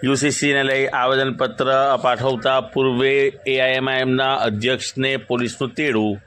યુસીસીને લઈ આવેદનપત્ર પાઠવતા પૂર્વે એઆઈએમઆઈએમના અધ્યક્ષને પોલીસનું તેડું।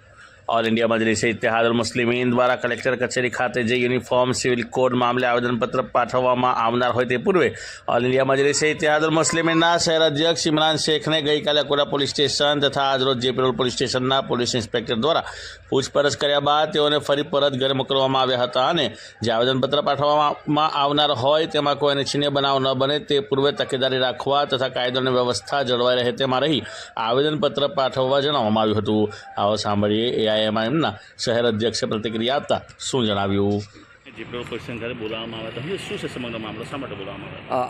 ઓલ ઇન્ડિયા મજલિસે ઇત્તેહાદુલ મુસ્લિમીન દ્વારા કલેક્ટર કચેરી ખાતે જે યુનિફોર્મ સિવિલ કોડ મામલે આવેદનપત્ર પાઠવવામાં આવનાર હોય તે પૂર્વે ઓલ ઇન્ડિયા મજલિસે ઇત્તેહાદુલ મુસ્લિમીનના શહેર અધ્યક્ષ ઇમરાન શેખને ગઈકાલે અકોટા પોલીસ સ્ટેશન તથા આજરોજ જેપી રોડ પોલીસ સ્ટેશનના પોલીસ ઇન્સ્પેક્ટર દ્વારા પૂછપરછ કર્યા બાદ તેઓને ફરી પરત ઘરે મોકલવામાં આવ્યા હતા અને જે આવેદનપત્ર પાઠવવામાં આવનાર હોય તેમાં કોઈ અનિચ્છનીય બનાવ ન બને તે પૂર્વે તકેદારી રાખવા તથા કાયદો અને વ્યવસ્થા જળવાઈ રહે તેમાં રહી આવેદનપત્ર પાઠવવા જણાવવામાં આવ્યું હતું। આવો સાંભળીએ એઆઈએમઆઈએમના શહેર અધ્યક્ષે પ્રતિક્રિયા આપતા શું જણાવ્યું।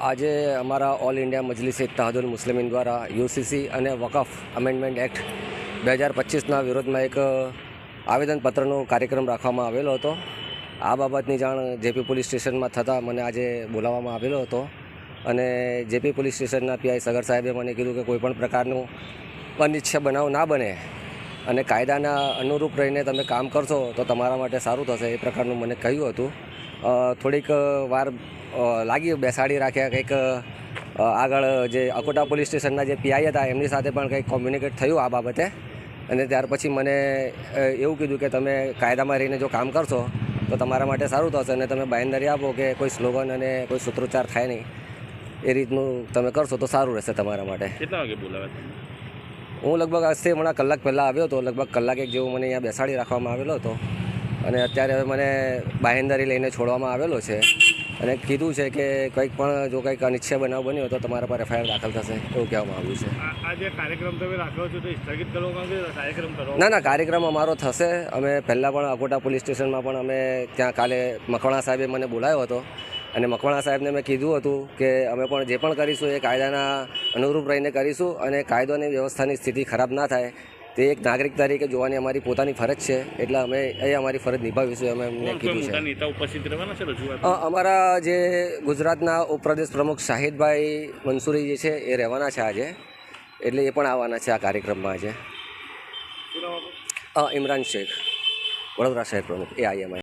આજે અમારા ઓલ ઇન્ડિયા મજલિસ ઇત્તેહાદુલ મુસ્લિમીન દ્વારા યુસીસી અને વકફ અમેન્ડમેન્ટ એક્ટ 2025ના વિરોધમાં એક આવેદનપત્રનો કાર્યક્રમ રાખવામાં આવેલો હતો। આ બાબતની જાણ જેપી પોલીસ સ્ટેશનમાં થતાં મને આજે બોલાવવામાં આવેલો હતો અને જેપી પોલીસ સ્ટેશનના પીઆઈ સગર સાહેબે મને કીધું કે કોઈપણ પ્રકારનું અનિચ્છનીય બનાવ ના બને અને કાયદાના અનુરૂપ રહીને તમે કામ કરશો તો તમારા માટે સારું થશે એ પ્રકારનું મને કહ્યું હતું। થોડીક વાર લાગી, બેસાડી રાખ્યા, કંઈક આગળ જે અકોટા પોલીસ સ્ટેશનના જે પીઆઈ હતા એમની સાથે પણ કંઈક કોમ્યુનિકેટ થયું આ બાબતે અને ત્યાર પછી મને એવું કીધું કે તમે કાયદામાં રહીને જો કામ કરશો તો તમારા માટે સારું થશે અને તમે બાંયધરી આપો કે કોઈ સ્લોગન અને કોઈ સૂત્રોચ્ચાર થાય નહીં એ રીતનું તમે કરશો તો સારું રહેશે તમારા માટે। કેટલા વાગે બોલાવ્યા? હું લગભગ આજથી હમણાં કલાક પહેલાં આવ્યો હતો, લગભગ કલાક એક જેવું મને અહીંયા બેસાડી રાખવામાં આવેલો હતો અને અત્યારે હવે મને બાંહેધરી લઈને છોડવામાં આવેલો છે અને કીધું છે કે કંઈક પણ જો કંઈક અનિચ્છનીય બનાવ બન્યો તો તમારા પર એફઆઈઆર દાખલ થશે એવું કહેવામાં આવ્યું છે। આ જે કાર્યક્રમ તમે રાખ્યો છો તો સ્થગિત કરવામાં આવશે? કાર્યક્રમ કરો? ના, કાર્યક્રમ અમારો થશે। અમે પહેલાં પણ અકોટા પોલીસ સ્ટેશનમાં પણ અમે ત્યાં કાલે મકવાણા સાહેબે મને બોલાવ્યો હતો અને મકવાણા સાહેબને મેં કીધું હતું કે અમે પણ જે પણ કરીશું એ કાયદાના અનુરૂપ રહીને કરીશું અને કાયદો અને વ્યવસ્થાની સ્થિતિ ખરાબ ના થાય તે એક નાગરિક તરીકે જોવાની અમારી પોતાની ફરજ છે, એટલે અમે એ અમારી ફરજ નિભાવીશું એમ એમને કીધું છે। અમારા જે ગુજરાતના ઉપપ્રદેશ પ્રમુખ શાહિદભાઈ મંસૂરી જે છે એ રહેવાના છે આજે, એટલે એ પણ આવવાના છે આ કાર્યક્રમમાં આજે। ઇમરાન શેખ, વડોદરા શહેર પ્રમુખ, એઆઈએમઆઈ।